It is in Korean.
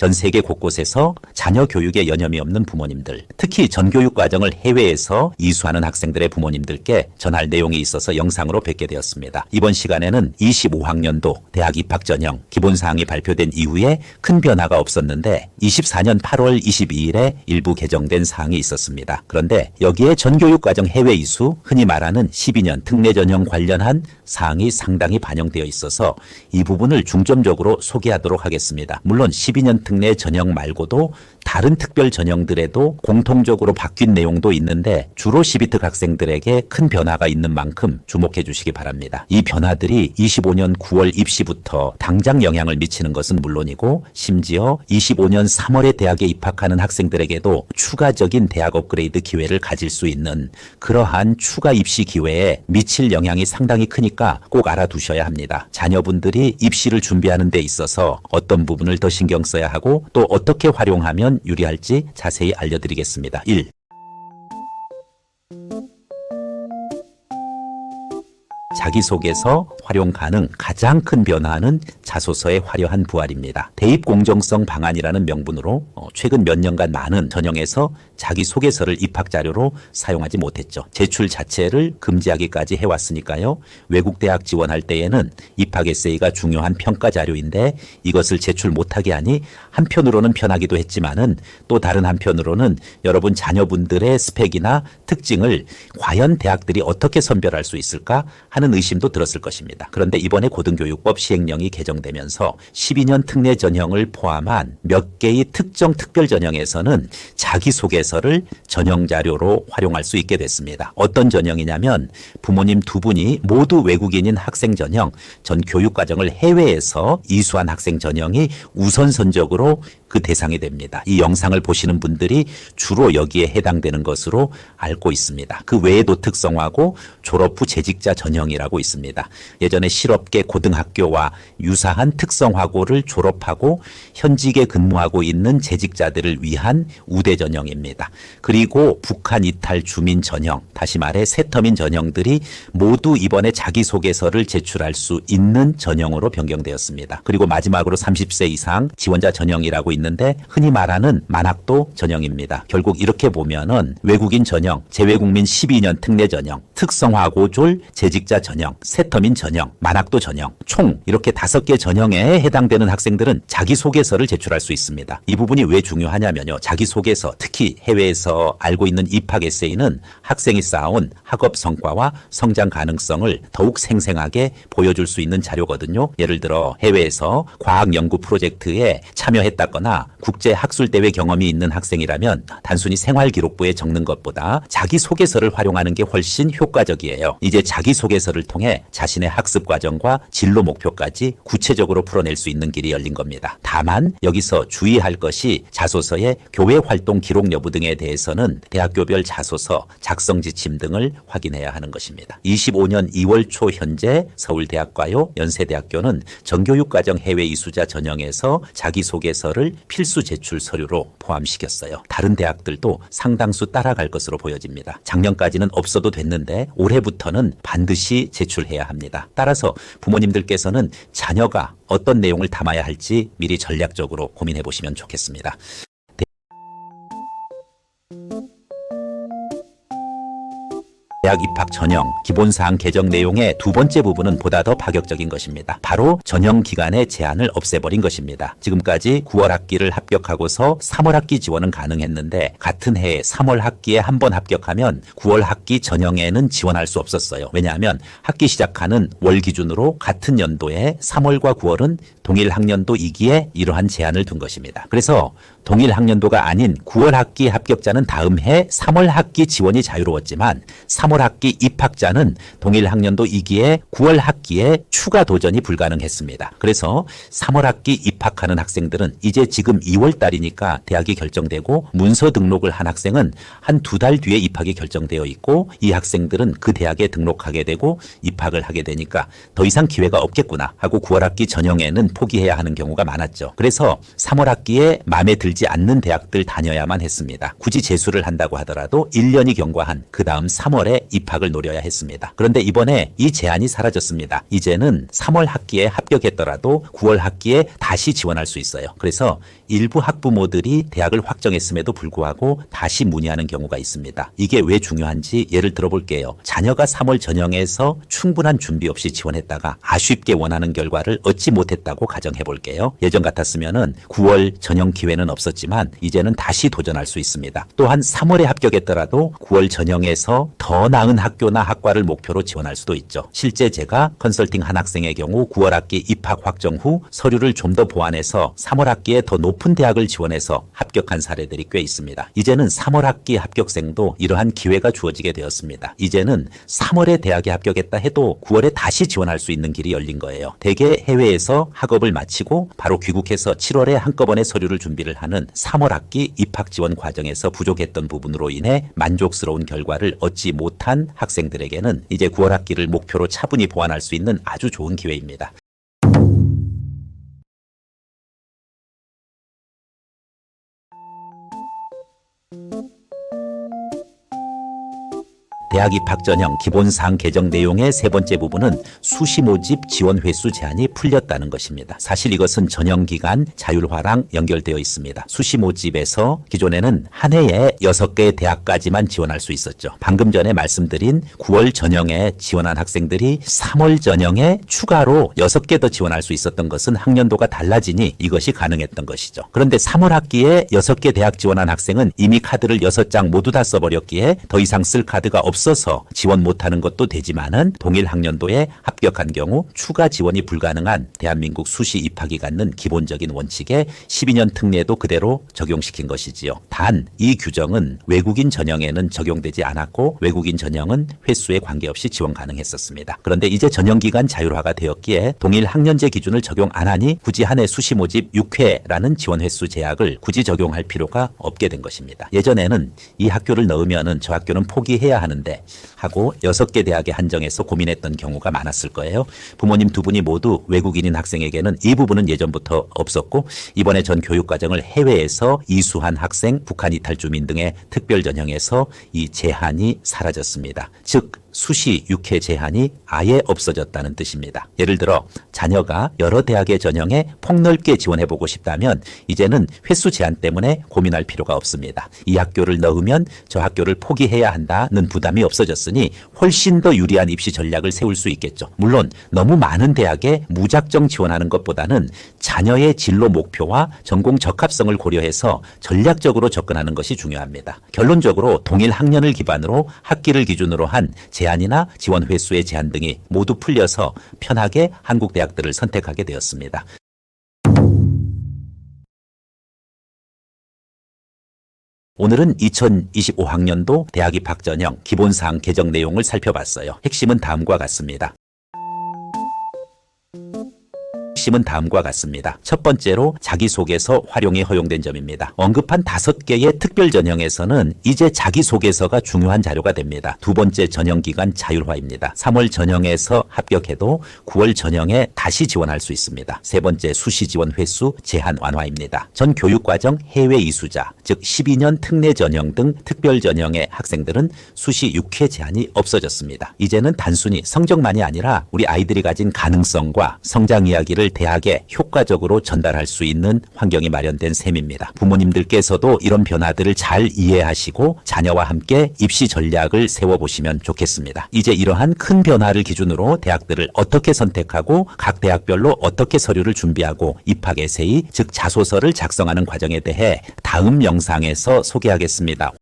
전 세계 곳곳에서 자녀 교육에 여념이 없는 부모님들, 특히 전교육 과정을 해외에서 이수하는 학생들의 부모님들께 전할 내용이 있어서 영상으로 뵙게 되었습니다. 이번 시간에는 25학년도 대학 입학 전형 기본사항이 발표된 이후에 큰 변화가 없었는데 24년 8월 22일에 일부 개정된 사항이 있었습니다. 그런데 여기에 전교육 과정 해외 이수, 흔히 말하는 12년 특례 전형 관련한 사항이 상당히 반영되어 있어서 이 부분을 중점적으로 소개하도록 하겠습니다. 물론 12년 특례 전형 말고도 다른 특별 전형들에도 공통적으로 바뀐 내용도 있는데 주로 12특 학생들에게 큰 변화가 있는 만큼 주목해 주시기 바랍니다. 이 변화들이 25년 9월 입시부터 당장 영향을 미치는 것은 물론이고 심지어 25년 3월에 대학에 입학하는 학생들에게도 추가적인 대학 업그레이드 기회를 가질 수 있는 그러한 추가 입시 기회에 미칠 영향이 상당히 크니까 꼭 알아두셔야 합니다. 자녀분들이 입시를 준비하는 데 있어서 어떤 부분을 더 신경 써야 하고 또 어떻게 활용하면 유리할지 자세히 알려드리겠습니다. 1. 자기소개서 활용 가능 가장 큰 변화는 자소서의 화려한 부활입니다. 대입 공정성 방안이라는 명분으로 최근 몇 년간 많은 전형에서 자기소개서를 입학자료로 사용하지 못했죠. 제출 자체를 금지하기까지 해왔으니까요. 외국 대학 지원할 때에는 입학 에세이가 중요한 평가 자료인데 이것을 제출 못하게 하니 한편으로는 편하기도 했지만은 또 다른 한편으로는 여러분 자녀분들의 스펙이나 특징을 과연 대학들이 어떻게 선별할 수 있을까 하는 의심도 들었을 것입니다. 그런데 이번에 고등교육법 시행령이 개정되면서 12년 특례 전형을 포함한 몇 개의 특정 특별 전형에서는 자기소개서를 전형 자료로 활용할 수 있게 됐습니다. 어떤 전형이냐면 부모님 두 분이 모두 외국인인 학생 전형, 전 교육과정을 해외에서 이수한 학생 전형이 우선선적으로 그 대상이 됩니다. 이 영상을 보시는 분들이 주로 여기에 해당되는 것으로 알고 있습니다. 그 외에도 특성화고 졸업 후 재직자 전형이라고 있습니다. 예전에 실업계 고등학교와 유사한 특성화고를 졸업하고 현직에 근무하고 있는 재직자들을 위한 우대 전형입니다. 그리고 북한 이탈 주민 전형, 다시 말해 세터민 전형들이 모두 이번에 자기소개서를 제출할 수 있는 전형으로 변경되었습니다. 그리고 마지막으로 30세 이상 지원자 전형이라고 있는데 흔히 말하는 만학도 전형입니다. 결국 이렇게 보면은 외국인 전형, 재외국민 12년 특례 전형, 특성화고졸 재직자 전형, 세터민 전형, 만학도 전형, 총 이렇게 5개 전형에 해당되는 학생들은 자기소개서를 제출할 수 있습니다. 이 부분이 왜 중요하냐면요. 자기소개서, 특히 해외에서 알고 있는 입학 에세이는 학생이 쌓아온 학업 성과와 성장 가능성을 더욱 생생하게 보여줄 수 있는 자료거든요. 예를 들어 해외에서 과학 연구 프로젝트에 참여했다거나 국제 학술대회 경험이 있는 학생이라면 단순히 생활기록부에 적는 것보다 자기소개서를 활용하는 게 훨씬 효과적이에요. 이제 자기소개서를 통해 자신의 학습 과정과 진로 목표까지 구체적으로 풀어낼 수 있는 길이 열린 겁니다. 다만 여기서 주의할 것이 자소서의 교회 활동 기록 여부 등에 대해서는 대학교별 자소서 작성 지침 등을 확인해야 하는 것입니다. 25년 2월 초 현재 서울대학과요, 연세대학교는 전교육과정 해외 이수자 전형에서 자기소개서를 필수 제출 서류로 포함시켰어요. 다른 대학들도 상당수 따라갈 것으로 보여집니다. 작년까지는 없어도 됐는데 올해부터는 반드시 제출해야 합니다. 따라서 부모님들께서는 자녀가 어떤 내용을 담아야 할지 미리 전략적으로 고민해 보시면 좋겠습니다. 대학 입학 전형, 기본사항 개정 내용의 두 번째 부분은 보다 더 파격적인 것입니다. 바로 전형 기간의 제한을 없애버린 것입니다. 지금까지 9월 학기를 합격하고서 3월 학기 지원은 가능했는데 같은 해에 3월 학기에 한 번 합격하면 9월 학기 전형에는 지원할 수 없었어요. 왜냐하면 학기 시작하는 월 기준으로 같은 연도에 3월과 9월은 동일 학년도 이기에 이러한 제한을 둔 것입니다. 그래서 동일 학년도가 아닌 9월 학기 합격자는 다음 해 3월 학기 지원이 자유로웠지만 3월 학기 입학자는 동일 학년도 2기에 9월 학기에 추가 도전이 불가능했습니다. 그래서 3월 학기 입학하는 학생들은 이제 지금 2월 달이니까 대학이 결정되고 문서 등록을 한 학생은 한 2달 뒤에 입학이 결정되어 있고 이 학생들은 그 대학에 등록하게 되고 입학을 하게 되니까 더 이상 기회가 없겠구나 하고 9월 학기 전형에는 포기해야 하는 경우가 많았죠. 그래서 3월 학기에 마음에 들지 않는 대학들 다녀야만 했습니다. 굳이 재수를 한다고 하더라도 1년이 경과한 그 다음 3월에 입학을 노려야 했습니다. 그런데 이번에 이 제한이 사라졌습니다. 이제는 3월 학기에 합격했더라도 9월 학기에 다시 지원할 수 있어요. 그래서 일부 학부모들이 대학을 확정했음에도 불구하고 다시 문의하는 경우가 있습니다. 이게 왜 중요한지 예를 들어볼게요. 자녀가 3월 전형에서 충분한 준비 없이 지원했다가 아쉽게 원하는 결과를 얻지 못했다고 가정해볼게요. 예전 같았으면은 9월 전형 기회는 없었지만 이제는 다시 도전할 수 있습니다. 또한 3월에 합격했더라도 9월 전형에서 더 나은 학교나 학과를 목표로 지원할 수도 있죠. 실제 제가 컨설팅 한 학생의 경우 9월 학기 입학 확정 후 서류를 좀 더 보완해서 3월 학기에 더 높은 대학을 지원해서 합격한 사례들이 꽤 있습니다. 이제는 3월 학기 합격생도 이러한 기회가 주어지게 되었습니다. 이제는 3월에 대학에 합격했다 해도 9월에 다시 지원할 수 있는 길이 열린 거예요. 대개 해외에서 학업을 마치고 바로 귀국해서 7월에 한꺼번에 서류를 준비를 하는 3월 학기 입학 지원 과정에서 부족했던 부분으로 인해 만족스러운 결과를 얻지 못한 학생들에게는 이제 9월 학기를 목표로 차분히 보완할 수 있는 아주 좋은 기회입니다. 대학 입학 전형 기본사항 개정 내용의 세 번째 부분은 수시 모집 지원 횟수 제한이 풀렸다는 것입니다. 사실 이것은 전형 기간 자율화랑 연결되어 있습니다. 수시 모집에서 기존에는 한 해에 6개의 대학까지만 지원할 수 있었죠. 방금 전에 말씀드린 9월 전형에 지원한 학생들이 3월 전형에 추가로 6개 더 지원할 수 있었던 것은 학년도가 달라지니 이것이 가능했던 것이죠. 그런데 3월 학기에 6개 대학 지원한 학생은 이미 카드를 6장 모두 다 써버렸기에 더 이상 쓸 카드가 없어서 지원 못하는 것도 되지만은 동일 학년도에 합격한 경우 추가 지원이 불가능한 대한민국 수시 입학이 갖는 기본적인 원칙에 12년 특례도 그대로 적용시킨 것이지요. 단 이 규정은 외국인 전형에는 적용되지 않았고 외국인 전형은 횟수에 관계없이 지원 가능했었습니다. 그런데 이제 전형기간 자율화가 되었기에 동일 학년제 기준을 적용 안 하니 굳이 한 해 수시 모집 6회라는 지원 횟수 제약을 굳이 적용할 필요가 없게 된 것입니다. 예전에는 이 학교를 넣으면은 저 학교는 포기해야 하는데 하고 6개 대학에 한정해서 고민했던 경우가 많았을 거예요. 부모님 두 분이 모두 외국인인 학생에게는 이 부분은 예전부터 없었고 이번에 전 교육과정을 해외에서 이수한 학생, 북한 이탈 주민 등의 특별 전형에서 이 제한이 사라졌습니다. 즉 수시 6회 제한이 아예 없어졌다는 뜻입니다. 예를 들어 자녀가 여러 대학의 전형에 폭넓게 지원해보고 싶다면 이제는 횟수 제한 때문에 고민할 필요가 없습니다. 이 학교를 넣으면 저 학교를 포기해야 한다는 부담이 없어졌으니 훨씬 더 유리한 입시 전략을 세울 수 있겠죠. 물론 너무 많은 대학에 무작정 지원하는 것보다는 자녀의 진로 목표와 전공 적합성을 고려해서 전략적으로 접근하는 것이 중요합니다. 결론적으로 동일 학년을 기반으로 학기를 기준으로 한 제한이나 지원 횟수의 제한 등이 모두 풀려서 편하게 한국 대학들을 선택하게 되었습니다. 오늘은 2025학년도 대학 입학 전형 기본사항 개정 내용을 살펴봤어요. 핵심은 다음과 같습니다. 핵심은 다음과 같습니다. 첫 번째로 자기소개서 활용이 허용된 점입니다. 언급한 5개의 특별 전형에서는 이제 자기소개서가 중요한 자료가 됩니다. 두 번째 전형기간 자율화입니다. 3월 전형에서 합격해도 9월 전형에 다시 지원할 수 있습니다. 세 번째 수시 지원 횟수 제한 완화입니다. 전 교육과정 해외 이수자, 즉 12년 특례 전형 등 특별 전형의 학생들은 수시 6회 제한이 없어졌습니다. 이제는 단순히 성적만이 아니라 우리 아이들이 가진 가능성과 성장 이야기를 대학에 효과적으로 전달할 수 있는 환경이 마련된 셈입니다. 부모님들께서도 이런 변화들을 잘 이해하시고 자녀와 함께 입시 전략을 세워보시면 좋겠습니다. 이제 이러한 큰 변화를 기준으로 대학들을 어떻게 선택하고 각 대학별로 어떻게 서류를 준비하고 입학 에세이, 즉 자소서를 작성하는 과정에 대해 다음 영상에서 소개하겠습니다.